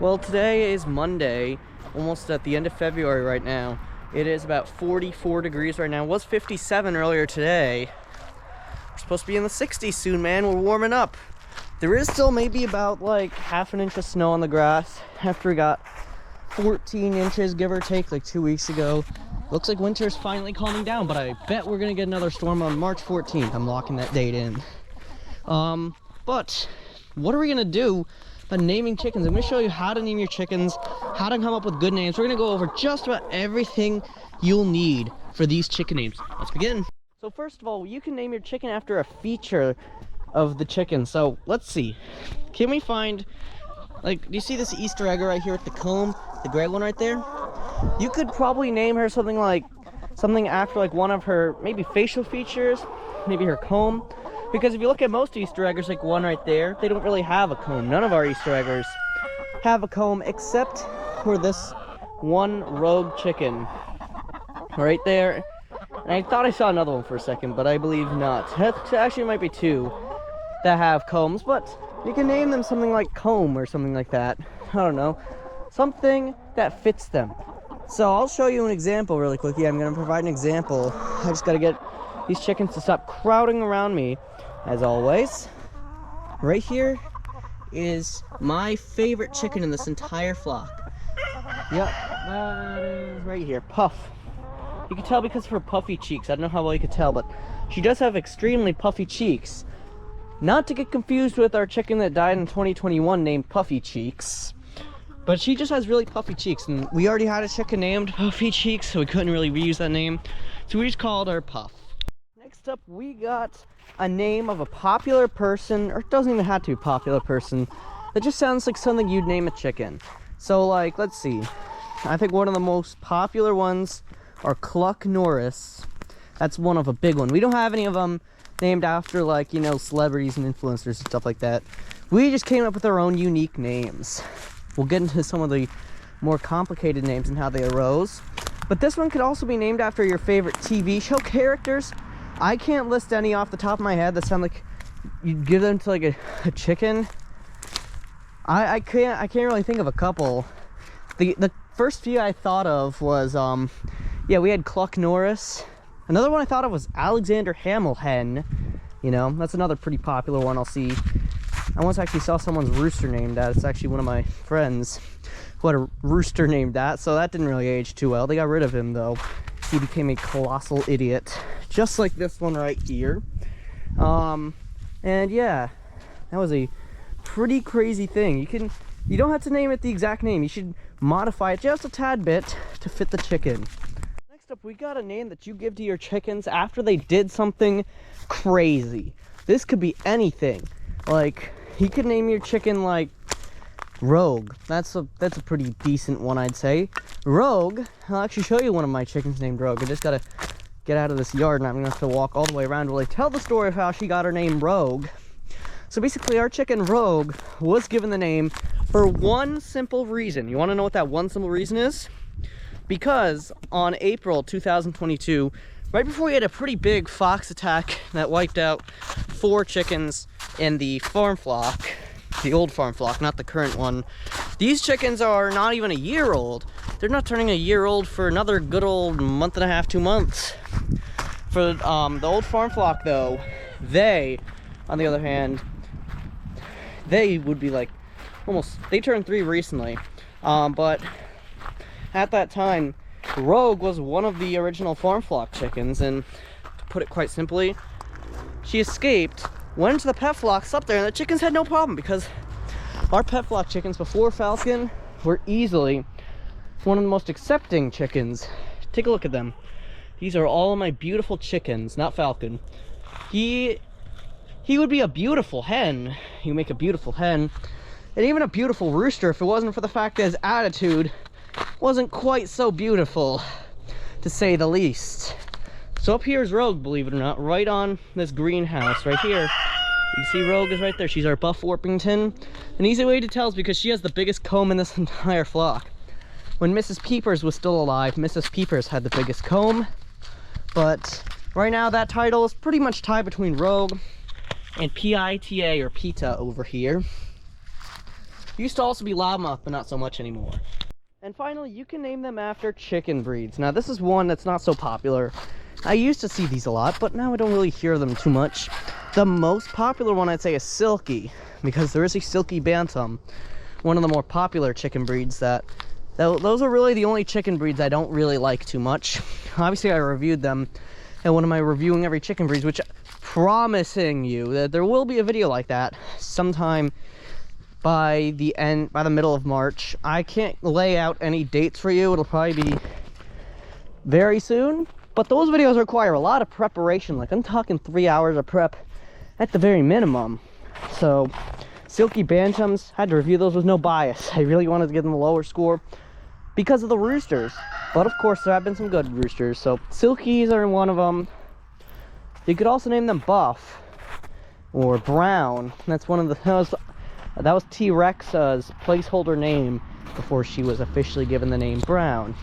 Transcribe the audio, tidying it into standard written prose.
Well, today is Monday, almost at the end of February right now. It is about 44 degrees right now. It was 57 earlier today. We're supposed to be in the 60s soon, man. We're warming up. There is still maybe about like half an inch of snow on the grass after we got 14 inches, give or take, like 2 weeks ago. Looks like winter's finally calming down, but I bet we're gonna get another storm on March 14th. I'm locking that date in. But what are we gonna do about naming chickens? I'm gonna show you how to name your chickens, how to come up with good names. We're gonna go over just about everything you'll need for these chicken names. Let's begin. So first of all, you can name your chicken after a feature of the chicken. So let's see. Can we find, like, do you see this Easter egg right here with the comb? The gray one right there? You could probably name her something after like one of her maybe facial features, maybe her comb. Because if you look at most Easter eggers, like one right there, they don't really have a comb. None of our Easter eggers have a comb except for this one rogue chicken right there. And I thought I saw another one for a second, but I believe not. Actually, it might be two that have combs, but you can name them something like comb or something like that. I don't know. Something that fits them. So I'll show you an example really quickly. I'm going to provide an example. I just got to get these chickens to stop crowding around me. As always, right here is my favorite chicken in this entire flock. Yep, that is right here, Puff. You can tell because of her puffy cheeks. I don't know how well you could tell, but she does have extremely puffy cheeks. Not to get confused with our chicken that died in 2021 named Puffy Cheeks. But she just has really puffy cheeks, and we already had a chicken named Puffy Cheeks, so we couldn't really reuse that name. So we just called her Puff. Next up, we got a name of a popular person, or it doesn't even have to be a popular person. That just sounds like something you'd name a chicken. So like, let's see. I think one of the most popular ones are Cluck Norris. That's one of a big one. We don't have any of them named after, like, you know, celebrities and influencers and stuff like that. We just came up with our own unique names. We'll get into some of the more complicated names and how they arose. But this one could also be named after your favorite TV show characters. I can't list any off the top of my head that sound like you'd give them to like a chicken. I can't really think of a couple. The first few I thought of was yeah, we had Cluck Norris. Another one I thought of was Alexander Hamilhen. You know, that's another pretty popular one I'll see. I once actually saw someone's rooster named that. It's actually one of my friends who had a rooster named that, so that didn't really age too well. They got rid of him though. He became a colossal idiot, just like this one right here. And yeah, that was a pretty crazy thing. You don't have to name it the exact name. You should modify it just a tad bit to fit the chicken. Next up, we got a name that you give to your chickens after they did something crazy. This could be anything. Like, you could name your chicken like Rogue. That's a pretty decent one, I'd say. Rogue, I'll actually show you one of my chickens named Rogue. I just gotta get out of this yard and I'm gonna have to walk all the way around while I tell the story of how she got her name Rogue. So basically, our chicken Rogue was given the name for one simple reason. You wanna know what that one simple reason is? Because on April 2022, right before we had a pretty big fox attack that wiped out 4 chickens in the farm flock, the old farm flock, not the current one. These chickens are not even a year old. They're not turning a year old for another good old month and a half, 2 months. For the old farm flock though, they, on the other hand, they would be like they turned 3 recently. But at that time, Rogue was one of the original farm flock chickens, and to put it quite simply, she escaped, went into the pet flocks up there, and the chickens had no problem because our pet flock chickens before Falcon were easily one of the most accepting chickens. Take a look at them. These are all of my beautiful chickens, not Falcon. He would be a beautiful hen. He would make a beautiful hen, and even a beautiful rooster if it wasn't for the fact that his attitude wasn't quite so beautiful, to say the least. So up here is Rogue, believe it or not, right on this greenhouse right here. You see Rogue is right there. She's our Buff Orpington. An easy way to tell is because she has the biggest comb in this entire flock. When Mrs. Peepers was still alive, Mrs. Peepers had the biggest comb. But right now that title is pretty much tied between Rogue and PITA or PETA over here. Used to also be loudmouth, but not so much anymore. And finally, you can name them after chicken breeds. Now, this is one that's not so popular. I used to see these a lot, but now I don't really hear them too much. The most popular one, I'd say, is Silky, because there is a Silky Bantam, one of the more popular chicken breeds those are really the only chicken breeds I don't really like too much. Obviously, I reviewed them in one of my reviewing every chicken breeds, which promising you that there will be a video like that sometime by the middle of March. I can't lay out any dates for you. It'll probably be very soon, but those videos require a lot of preparation. Like, I'm talking 3 hours of prep at the very minimum. So Silky Bantams, had to review those with no bias. I really wanted to give them a lower score because of the roosters, but of course there have been some good roosters. So Silkies are one of them. You could also name them Buff or Brown. That's one of the that was T-Rex's placeholder name before she was officially given the name Brown.